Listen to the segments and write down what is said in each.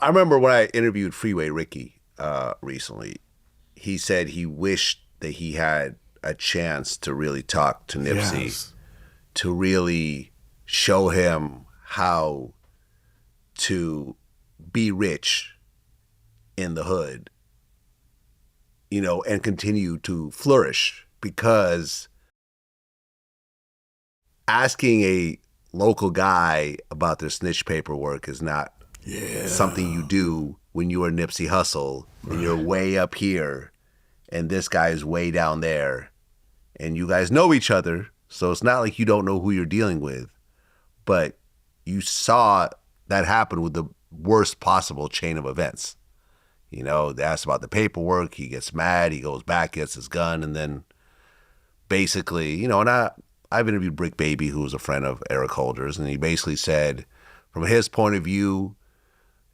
I remember when I interviewed Freeway Ricky recently, he said he wished that he had a chance to really talk to Nipsey, Yes. to really show him how to be rich in the hood, you know, and continue to flourish, because asking a local guy about their snitch paperwork is not something you do when you are Nipsey Hussle and you're way up here and this guy is way down there and you guys know each other. So it's not like you don't know who you're dealing with, but you saw that happen with the worst possible chain of events. You know, they asked about the paperwork, he gets mad, he goes back, gets his gun, and then basically, you know, and I've interviewed Brick Baby, who was a friend of Eric Holder's, and he basically said, from his point of view,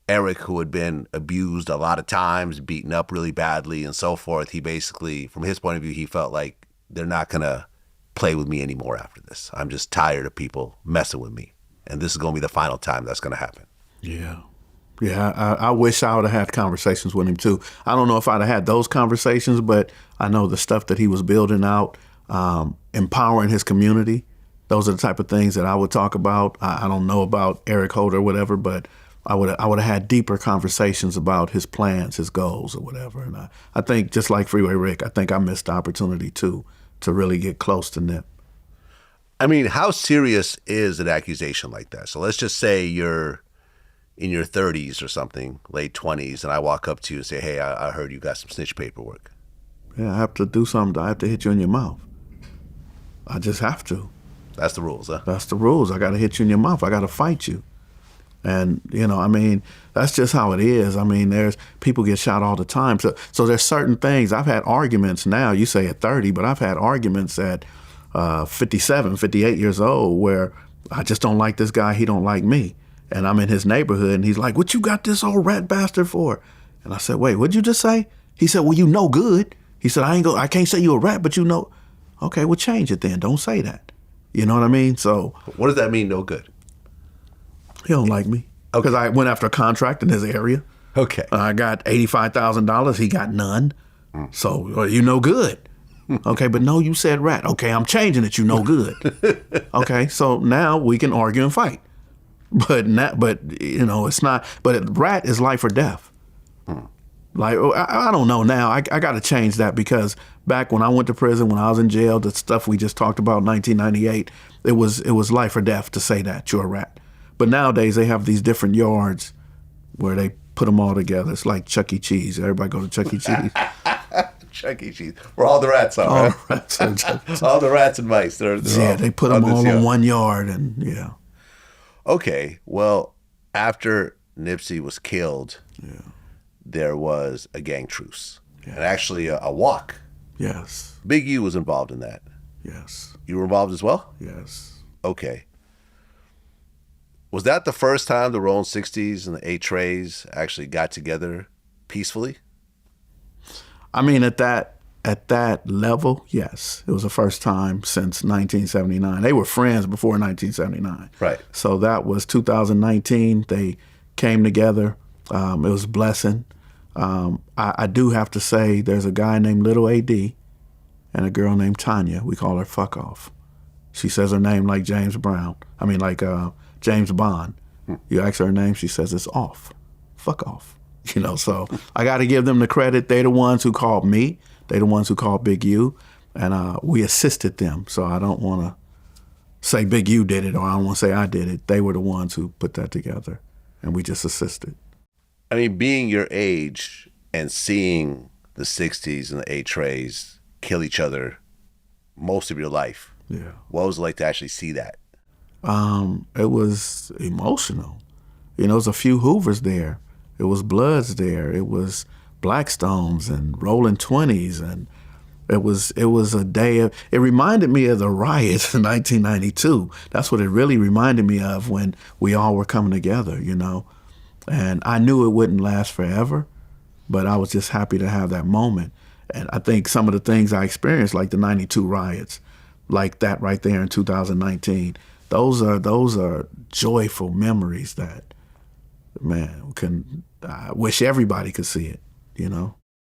Eric, who had been abused a lot of times, beaten up really badly and so forth, he basically, from his point of view, he felt like they're not going to play with me anymore after this. I'm just tired of people messing with me. And this is going to be the final time that's going to happen. Yeah. Yeah, I wish I would have had conversations with him too. I don't know if I'd have had those conversations, but I know the stuff that he was building out, empowering his community, those are the type of things that I would talk about. I don't know about Eric Holder or whatever, but I would have had deeper conversations about his plans, his goals or whatever. And I think just like Freeway Rick, I think I missed the opportunity too to really get close to Nip. I mean, how serious is an accusation like that? So let's just say you're in your 30s or something, late 20s, and I walk up to you and say, hey, I heard you got some snitch paperwork. Yeah, I have to do something. I have to hit you in your mouth. I just have to. That's the rules, huh? That's the rules. I got to hit you in your mouth. I got to fight you. And, you know, I mean, that's just how it is. I mean, there's people get shot all the time. So there's certain things. I've had arguments now, you say at 30, but I've had arguments at 57, 58 years old where I just don't like this guy. He don't like me. And I'm in his neighborhood, and he's like, what you got this old rat bastard for? And I said, wait, what'd you just say? He said, well, you know good. He said, I can't say you a rat, but you know. Okay, well, change it then. Don't say that. You know what I mean? So what does that mean, no good? He don't like me. Because I went after a contract in his area. Okay. I got $85,000. He got none. So, well, you no good. Okay, but no, you said rat. Okay, I'm changing it. You no good. Okay, so now we can argue and fight. But you know, it's not. But rat is life or death. Like I don't know now. I got to change that, because back when I went to prison, when I was in jail, the stuff we just talked about, 1998, it was life or death to say that you're a rat. But nowadays they have these different yards where they put them all together. It's like Chuck E. Cheese. Everybody go to Chuck E. Cheese. Chuck E. Cheese. Where all the rats are. All, right? All the rats and mice. They're they put them all in one yard, and yeah. Okay, well, after Nipsey was killed, there was a gang truce, and actually a walk. Yes. Big U was involved in that. Yes. You were involved as well? Yes. Okay. Was that the first time the Rollin 60s and the 8 Treys actually got together peacefully? I mean, at that level, yes. It was the first time since 1979. They were friends before 1979. Right. So that was 2019. They came together. It was a blessing. I do have to say there's a guy named Little AD and a girl named Tanya. We call her Fuck Off. She says her name like James Brown. I mean, like James Bond. You ask her name, she says it's off. Fuck off. You know, so I got to give them the credit. They're the ones who called me. They're the ones who called Big U, and we assisted them. So I don't want to say Big U did it, or I don't want to say I did it. They were the ones who put that together, and we just assisted. I mean, being your age and seeing the 60s and the 8 Treys kill each other most of your life, what was it like to actually see that? It was emotional. You know, there was a few Hoovers there. It was Bloods there. It was Blackstones and Rolling 20s, and it was a day of, it reminded me of the riots in 1992. That's what it really reminded me of, when we all were coming together, you know. And I knew it wouldn't last forever, but I was just happy to have that moment. And I think some of the things I experienced, like the 92 riots, like that right there in 2019, those are joyful memories that man, I wish everybody could see it, you know.